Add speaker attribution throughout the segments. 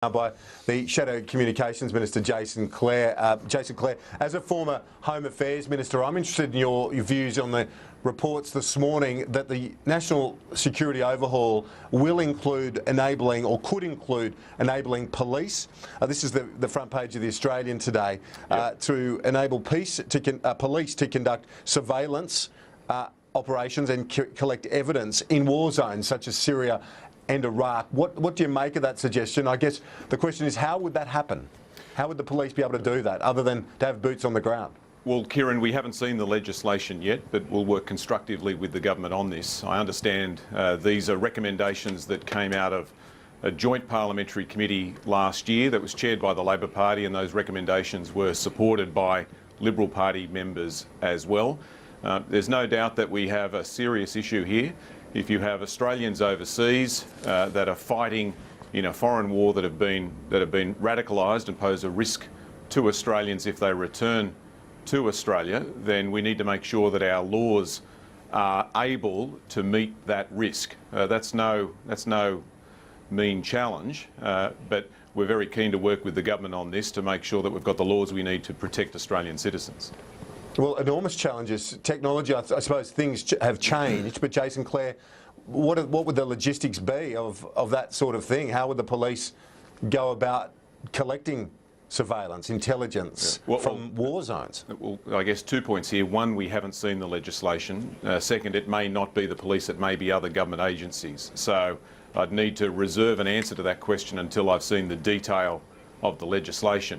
Speaker 1: By the Shadow Communications Minister, Jason Clare. Jason Clare, as a former Home Affairs Minister, I'm interested in your views on the reports this morning that the national security overhaul will include enabling, or could include enabling police. This is the front page of the Australian today, to enable police to conduct surveillance operations and collect evidence in war zones such as Syria and Iraq. What do you make of that suggestion? I guess the question is, how would that happen? How would the police be able to do that other than to have boots on the ground?
Speaker 2: Well, Kieran, we haven't seen the legislation yet, but we'll work constructively with the government on this. I understand these are recommendations that came out of a joint parliamentary committee last year that was chaired by the Labor Party, and those recommendations were supported by Liberal Party members as well. There's no doubt that we have a serious issue here. If you have Australians overseas that are fighting in a foreign war that have been radicalised and pose a risk to Australians if they return to Australia, then we need to make sure that our laws are able to meet that risk. That's no mean challenge, but we're very keen to work with the government on this to make sure that we've got the laws we need to protect Australian citizens.
Speaker 1: Well, enormous challenges. Technology, I suppose things have changed, but Jason Clare, what would the logistics be of that sort of thing? How would the police go about collecting surveillance, intelligence from war zones?
Speaker 2: Well, I guess 2 points here. One, we haven't seen the legislation. Second, it may not be the police, it may be other government agencies. So I'd need to reserve an answer to that question until I've seen the detail of the legislation.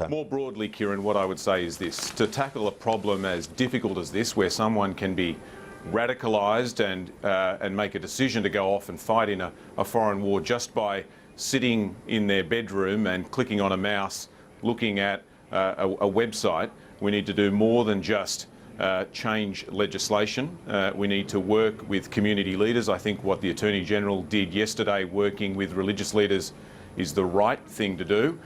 Speaker 2: More broadly, Kieran, what I would say is this: to tackle a problem as difficult as this, where someone can be radicalised and make a decision to go off and fight in a foreign war just by sitting in their bedroom and clicking on a mouse, looking at a website, we need to do more than just change legislation. We need to work with community leaders. I think what the Attorney General did yesterday, working with religious leaders, is the right thing to do.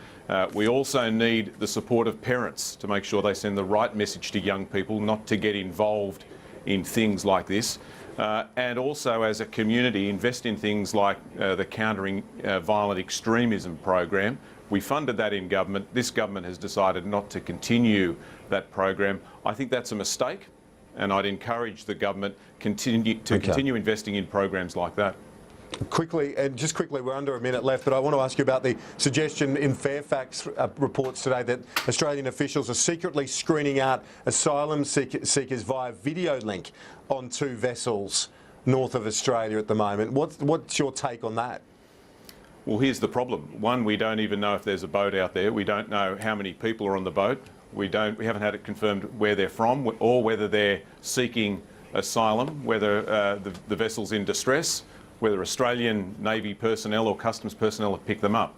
Speaker 2: We also need the support of parents to make sure they send the right message to young people not to get involved in things like this. And also, as a community, invest in things like the Countering Violent Extremism program. We funded that in government. This government has decided not to continue that program. I think that's a mistake, and I'd encourage the government to continue investing in programs like that.
Speaker 1: Quickly, we're under a minute left, but I want to ask you about the suggestion in Fairfax reports today that Australian officials are secretly screening out asylum seekers via video link on 2 vessels north of Australia at the moment. What's your take on that?
Speaker 2: Well, here's the problem. One, we don't even know if there's a boat out there. We don't know how many people are on the boat. We haven't had it confirmed where they're from or whether they're seeking asylum, whether the vessel's in distress, whether Australian Navy personnel or Customs personnel have picked them up.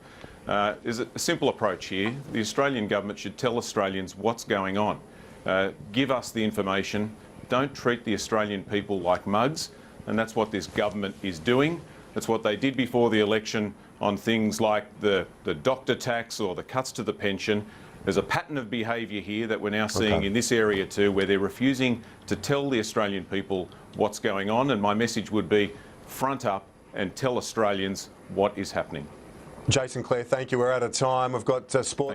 Speaker 2: There's a simple approach here. The Australian government should tell Australians what's going on. Give us the information. Don't treat the Australian people like mugs, and that's what this government is doing. That's what they did before the election on things like the doctor tax or the cuts to the pension. There's a pattern of behaviour here that we're now seeing in this area too, where they're refusing to tell the Australian people what's going on, and my message would be front up and tell Australians what is happening.
Speaker 1: Jason Clare, thank you. We're out of time. We've got sports.